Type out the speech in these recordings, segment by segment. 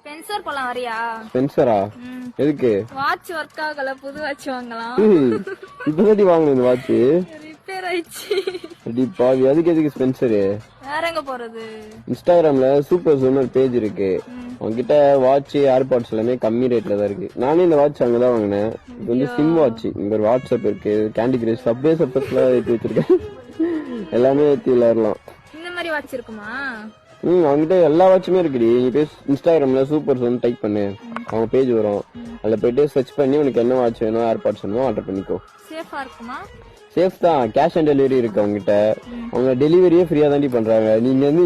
Spencer போலாம் வரியா? ஸ்பென்சரா? எதுக்கு? வாட்ச் ஒர்க் ஆகல, புது வாட்ச் வாங்கலாம். இப்பதாட்டி வாங்கணும் இந்த வாட்ச். ரிப்பேர் ஆயிடுச்சு. அடிப்பா, அதுக்கு எதுக்கு ஸ்பென்சரு? வேற எங்க போறது? இன்ஸ்டாகிராம்ல சூப்பர் ஜோன் ஒரு பேஜ் இருக்கு. உங்ககிட்ட வாட்ச் ஏர்பாட்ஸ் எல்லாமே கம்மி ரேட்ல தான் இருக்கு. நானே இந்த வாட்ச் அங்கதான் வாங்கினேன். இது வந்து சிம் வாட்ச். இங்க ஒரு வாட்ஸ்அப் இருக்கு, கேண்டி கிரஷ், சப்வே சப்பர்ஸ்லாம் ஏற்றி வச்சிருக்கேன். எல்லாமே ஏற்றி விளையாடலாம். இந்த மாதிரி வாட்ச் இருக்குமா? அவங்ககிட்ட எல்லா வாட்சுமே இருக்குடி. நீ போய் இன்ஸ்டாகிராம்ல சூப்பர் ஜோன் டைப் பண்ணு, அவங்க பேஜ் வரும். அதுல போயிட்டு சர்ச் பண்ணி உனக்கு என்ன வாட்ச் வேணும், ஏர்பாட்ஸ் வேணுமோ ஆர்டர் பண்ணிக்கோ. சேஃபா இருக்குமா? சேஃப் தான். கேஷ் ஆன் டெலிவரி இருக்கு அவங்ககிட்ட. அவங்க டெலிவரியே ஃப்ரீயா தாண்டி பண்றாங்க. நீங்க வந்து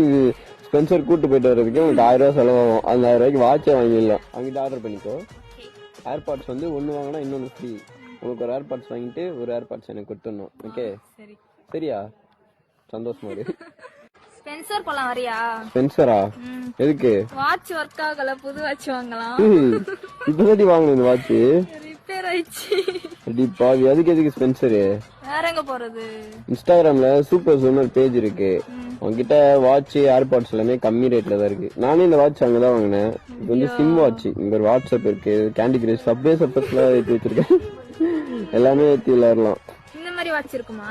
ஸ்பென்சர் கூட்டு போயிட்டு வர்றதுக்கு உங்களுக்கு 1000 ரூபாய் செலவாகும். அந்த 1000 ரூபாய்க்கு வாட்சே வாங்கிடலாம். அவங்ககிட்ட ஆர்டர் பண்ணிக்கோ. ஏர்பாட்ஸ் வந்து ஒன்னு வாங்கினா இன்னொன்னு ஃப்ரீ. உங்களுக்கு ஒரு ஏர்பாட்ஸ் வாங்கிட்டு ஒரு ஏர்பாட்ஸ் எனக்கு கொடுத்துடணும். ஓகே, சரியா? சந்தோஷமா இரு. ஸ்பென்சர் போலாம் வரியா? ஸ்பென்சரா? எதுக்கு? வாட்ச் ஒர்க் ஆகல, புது வாட்ச் வாங்கலாம். இப்பதாட்டி வாங்கணும் இந்த வாட்ச். ரிப்பேர் ஆயிடுச்சு. அடிப்பா, அதுக்கு எதுக்கு ஸ்பென்சரு? வேற எங்க போறது? இன்ஸ்டாகிராம்ல சூப்பர் ஜோன் ஒரு பேஜ் இருக்கு. உங்ககிட்ட வாட்ச் ஏர்பாட்ஸ் எல்லாமே கம்மி ரேட்ல தான் இருக்கு. நானே இந்த வாட்ச் அங்கதான் வாங்கினேன். இது வந்து சிம் வாட்ச். இங்க ஒரு வாட்ஸ்அப் இருக்கு, கேண்டி கிரஷ், சப்வே சப்பர்ஸ்லாம் ஏற்றி வச்சிருக்கேன். எல்லாமே ஏற்றி விளையாடலாம். இந்த மாதிரி வாட்ச் இருக்குமா?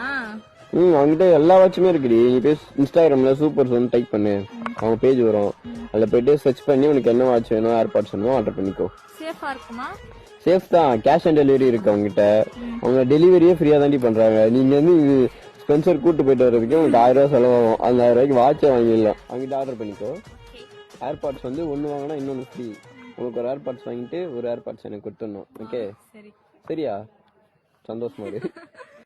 அவங்ககிட்ட எல்லா வாட்சுமே இருக்குடி. நீ போய் இன்ஸ்டாகிராம்ல சூப்பர் ஜோன் டைப் பண்ணு, அவங்க பேஜ் வரும். அதுல போயிட்டு சர்ச் பண்ணி உனக்கு என்ன வாட்ச் வேணும், ஏர்பாட்ஸ் வேணுமோ ஆர்டர் பண்ணிக்கோ. சேஃபா இருக்குமா? சேஃப் தான். கேஷ் ஆன் டெலிவரி இருக்கு அவங்ககிட்ட. அவங்க டெலிவரியே ஃப்ரீயா தாண்டி பண்றாங்க. நீங்க வந்து ஸ்பென்சர் கூட்டு போயிட்டு வர்றதுக்கு உங்களுக்கு 1000 ரூபாய் செலவாகும். அந்த 1000 ரூபாய்க்கு வாட்சே வாங்கிடலாம். அவங்ககிட்ட ஆர்டர் பண்ணிக்கோ. ஏர்பாட்ஸ் வந்து ஒன்னு வாங்கினா இன்னொன்னு ஃப்ரீ. உங்களுக்கு ஒரு ஏர்பாட்ஸ் வாங்கிட்டு ஒரு ஏர்பாட்ஸ் எனக்கு கொடுத்துடணும். ஓகே, சரியா? சந்தோஷமா இரு.